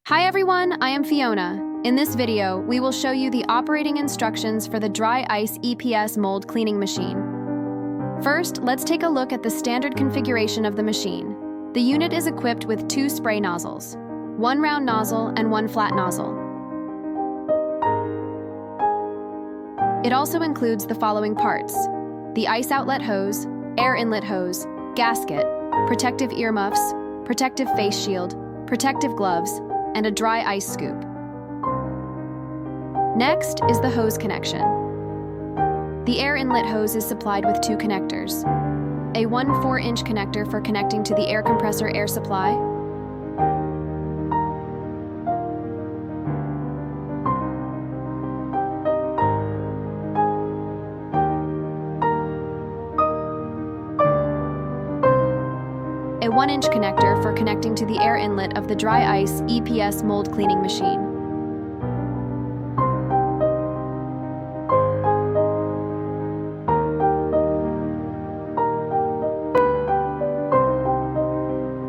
Hi everyone, I am Fiona. In this video, we will show you the operating instructions for the dry ice EPS mold cleaning machine. First, let's take a look at the standard configuration of the machine. The unit is equipped with 2 spray nozzles, 1 round nozzle and 1 flat nozzle. It also includes the following parts: the ice outlet hose, air inlet hose, gasket, protective earmuffs, protective face shield, protective gloves, and a dry ice scoop. Next is the hose connection. The air inlet hose is supplied with 2 connectors: a 1 4-inch connector for connecting to the air compressor air supply, a 1-inch connector for connecting to the air inlet of the dry ice EPS mold cleaning machine.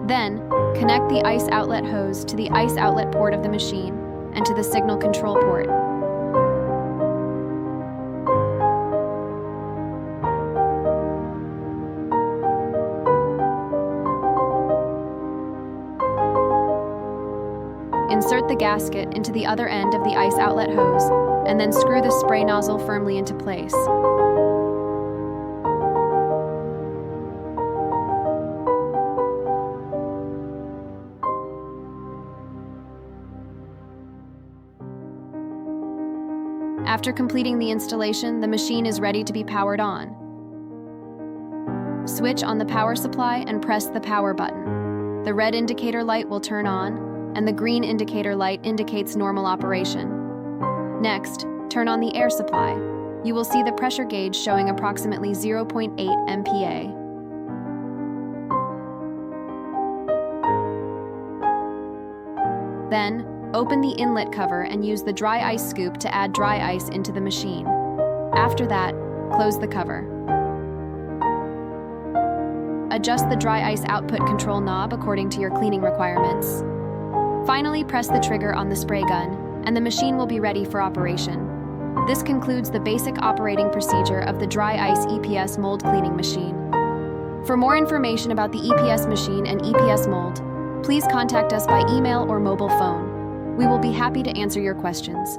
Then, connect the ice outlet hose to the ice outlet port of the machine and to the signal control port. Insert the gasket into the other end of the ice outlet hose, and then screw the spray nozzle firmly into place. After completing the installation, the machine is ready to be powered on. Switch on the power supply and press the power button. The red indicator light will turn on, and the green indicator light indicates normal operation. Next, turn on the air supply. You will see the pressure gauge showing approximately 0.8 MPa. Then, open the inlet cover and use the dry ice scoop to add dry ice into the machine. After that, close the cover. Adjust the dry ice output control knob according to your cleaning requirements. Finally, press the trigger on the spray gun, and the machine will be ready for operation. This concludes the basic operating procedure of the dry ice EPS mold cleaning machine. For more information about the EPS machine and EPS mold, please contact us by email or mobile phone. We will be happy to answer your questions.